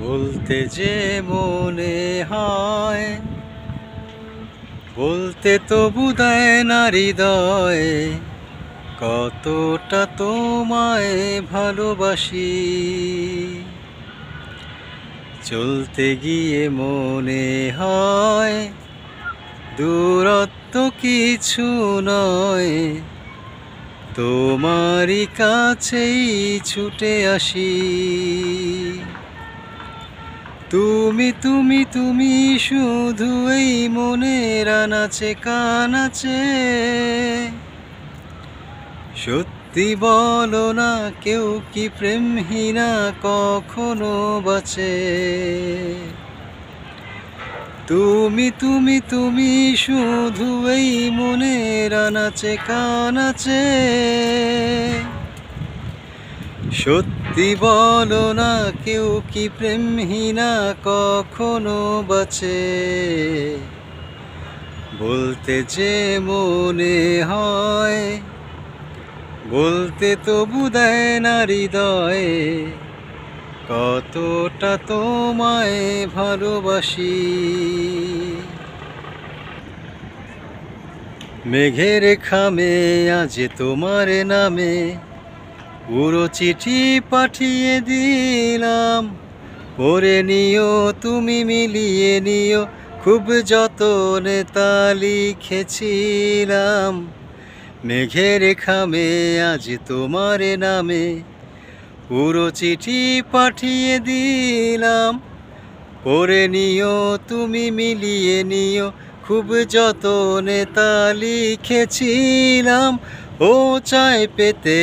বলতে যে মনে হয়, বলতে তবু দেয় না হৃদয়, কতটা তোমায় ভালোবাসি। চলতে গিয়ে মনে হয় দূরত্ব কিছু নয়, তোমারই কাছেই ছুটে আসি। তুমি তুমি তুমি শুধু এই মনের আনাচে কানাচে, সত্যি বলো না কেউ কি প্রেমহীনা কখনো বাঁচে। তুমি তুমি তুমি শুধু এই মনের আনাচে কানাচে, সত্যি বলো না কেউ কি প্রেমহীনা কখনো বাঁচে। বলতে যে মনে হয়, বলতে তবু দেয় না হৃদয়, কতটা তোমায় ভালোবাসি। মেঘের খামে আজ তোমার নামে পুরো চিঠি পাঠিয়ে দিলাম, পড়ে নিও তুমি মিলিয়ে নিও, খুব যতনে তা লিখেছিলাম। মেঘের খামে আজ তোমার নামে পুরো চিঠি পাঠিয়ে দিলাম, পড়ে নিও তুমি মিলিয়ে নিও, খুব যতনে তা লিখেছিলাম। ও চাই পেতে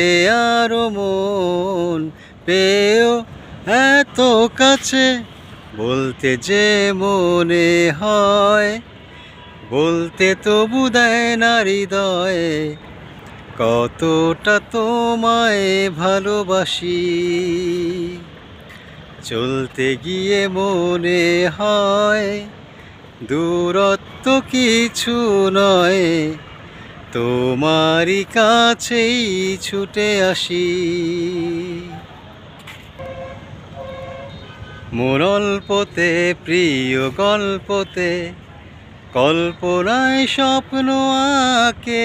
আরো মন পেও এত কাছে, বলতে যে মনে হয়, বলতে তবু দেয় না হৃদয়, কতটা তোমায় ভালোবাসি। চলতে গিয়ে মনে হয় দূরত্ব কিছু নয়, তোমারই কাছেই ছুটে আসি। মোর অল্পতে প্রিয় গল্পতে কল্পনায় স্বপ্ন আঁকে,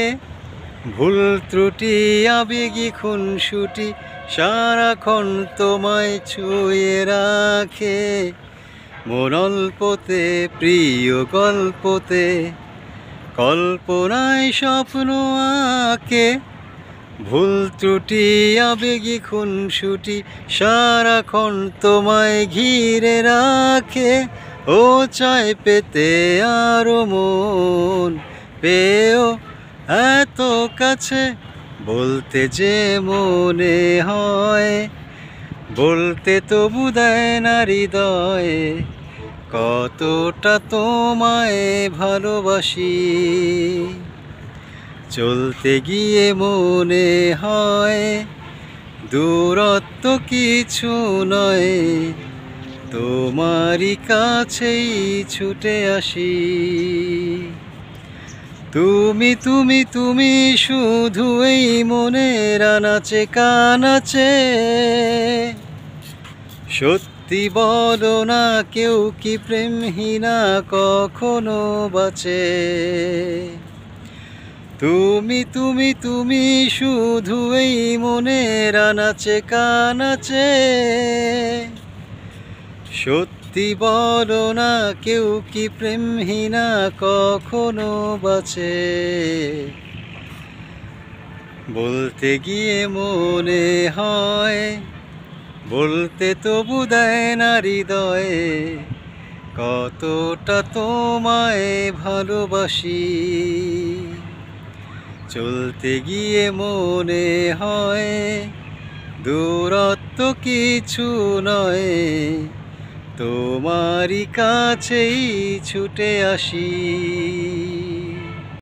ভুল ত্রুটি আবেগী খুনসুটি সারাক্ষণ তোমায় ছুঁয়ে রাখে। মোর অল্পতে প্রিয় গল্পতে কল্পনায় স্বপ্ন আঁকে, ভুল ত্রুটি আবেগী খুনসুটি সারাক্ষণ তোমায় ঘিরে রাখে। ও চাই পেতে আরো মন পেও এত কাছে, বলতে যে মনে হয়, বলতে তবু দেয় না হৃদয়, কতটা তোমায় ভালোবাসি। চলতে গিয়ে মনে হয় দূরত্ব কিছু নয়, তোমারই কাছেই ছুটে আসি। তুমি তুমি তুমি শুধু এই মনের আনাচে কানাচে, সত্যি বলো না কেউ কি প্রেমহীনা কখনো বাঁচে। তুমি তুমি তুমি শুধু এই মনের আনাচে কানাচে, সত্যি বলো না কেউ কি প্রেমহীনা কখনো বাঁচে। বলতে গিয়ে মনে হয়, বলতে তবু দেয় না হৃদয়, কতটা তোমায় ভালোবাসি। চলতে গিয়ে মনে হয় দূরত্ব কিছু নয়, তোমারই কাছেই ছুটে আসি।